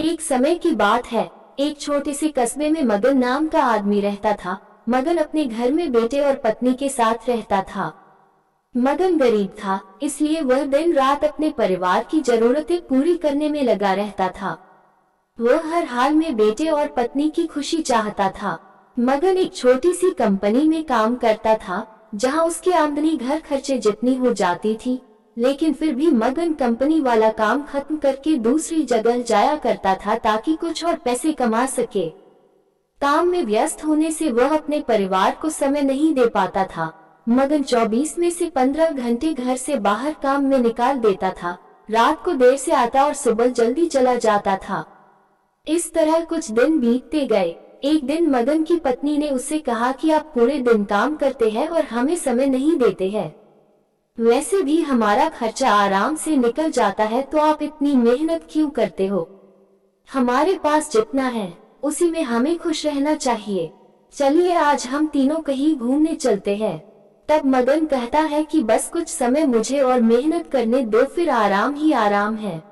एक समय की बात है, एक छोटे से कस्बे में मगन नाम का आदमी रहता था। मगन अपने घर में बेटे और पत्नी के साथ रहता था। मगन गरीब था, इसलिए वह दिन रात अपने परिवार की जरूरतें पूरी करने में लगा रहता था। वह हर हाल में बेटे और पत्नी की खुशी चाहता था। मगन एक छोटी सी कंपनी में काम करता था, जहां उसकी आमदनी घर खर्चे जितनी हो जाती थी, लेकिन फिर भी मगन कंपनी वाला काम खत्म करके दूसरी जगह जाया करता था ताकि कुछ और पैसे कमा सके। काम में व्यस्त होने से वह अपने परिवार को समय नहीं दे पाता था। मगन 24 में से 15 घंटे घर से बाहर काम में निकाल देता था। रात को देर से आता और सुबह जल्दी चला जाता था। इस तरह कुछ दिन बीतते गए। एक दिन मगन की पत्नी ने उससे कहा कि आप पूरे दिन काम करते हैं और हमें समय नहीं देते हैं। वैसे भी हमारा खर्चा आराम से निकल जाता है, तो आप इतनी मेहनत क्यों करते हो? हमारे पास जितना है उसी में हमें खुश रहना चाहिए। चलिए आज हम तीनों कहीं घूमने चलते हैं। तब मगन कहता है कि बस कुछ समय मुझे और मेहनत करने दो, फिर आराम ही आराम है।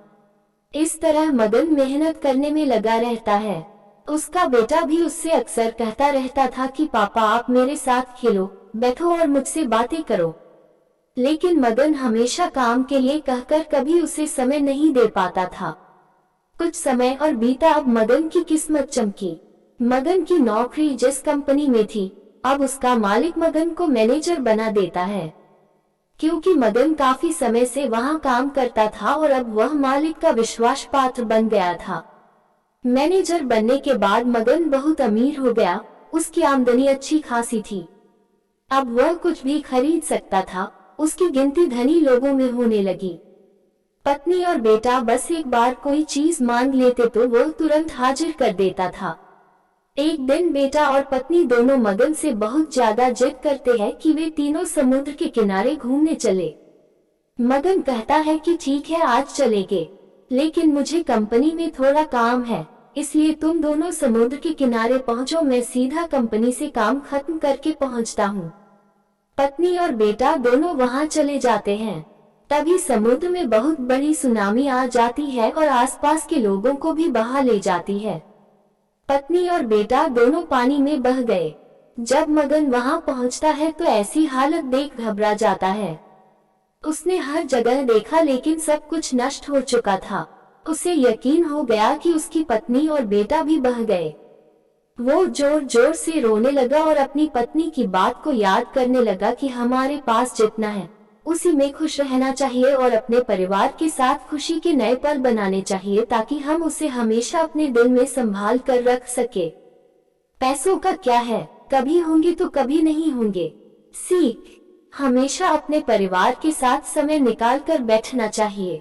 इस तरह मगन मेहनत करने में लगा रहता है। उसका बेटा भी उससे अक्सर कहता रहता था कि पापा आप मेरे साथ खेलो, बैठो और मुझसे बातें करो। लेकिन मगन हमेशा काम के लिए कहकर कभी उसे समय नहीं दे पाता था। कुछ समय और बीता। अब मगन की किस्मत चमकी। मगन की नौकरी जिस कंपनी में थी, अब उसका मालिक मगन को मैनेजर बना देता है। क्योंकि मगन काफी समय से वहां काम करता था और अब वह मालिक का विश्वास पात्र बन गया था। मैनेजर बनने के बाद मगन बहुत अमीर हो गया। उसकी आमदनी अच्छी खासी थी। अब वह कुछ भी खरीद सकता था। उसकी गिनती धनी लोगों में होने लगी। पत्नी और बेटा बस एक बार कोई चीज मांग लेते तो वह तुरंत हाजिर कर देता था। एक दिन बेटा और पत्नी दोनों मगन से बहुत ज्यादा जिद करते हैं कि वे तीनों समुद्र के किनारे घूमने चले। मगन कहता है कि ठीक है आज चलेंगे, लेकिन मुझे कंपनी में थोड़ा काम है, इसलिए तुम दोनों समुद्र के किनारे पहुंचो, मैं सीधा कंपनी से काम खत्म करके पहुंचता हूँ। पत्नी और बेटा दोनों वहां चले जाते हैं। तभी समुद्र में बहुत बड़ी सुनामी आ जाती है और आसपास के लोगों को भी बहा ले जाती है। पत्नी और बेटा दोनों पानी में बह गए। जब मगन वहां पहुंचता है तो ऐसी हालत देख घबरा जाता है। उसने हर जगह देखा, लेकिन सब कुछ नष्ट हो चुका था। उसे यकीन हो गया कि उसकी पत्नी और बेटा भी बह गए। वो जोर जोर से रोने लगा और अपनी पत्नी की बात को याद करने लगा कि हमारे पास जितना है उसी में खुश रहना चाहिए और अपने परिवार के साथ खुशी के नए पल बनाने चाहिए, ताकि हम उसे हमेशा अपने दिल में संभाल कर रख सके। पैसों का क्या है, कभी होंगे तो कभी नहीं होंगे। सीख, हमेशा अपने परिवार के साथ समय निकाल कर बैठना चाहिए।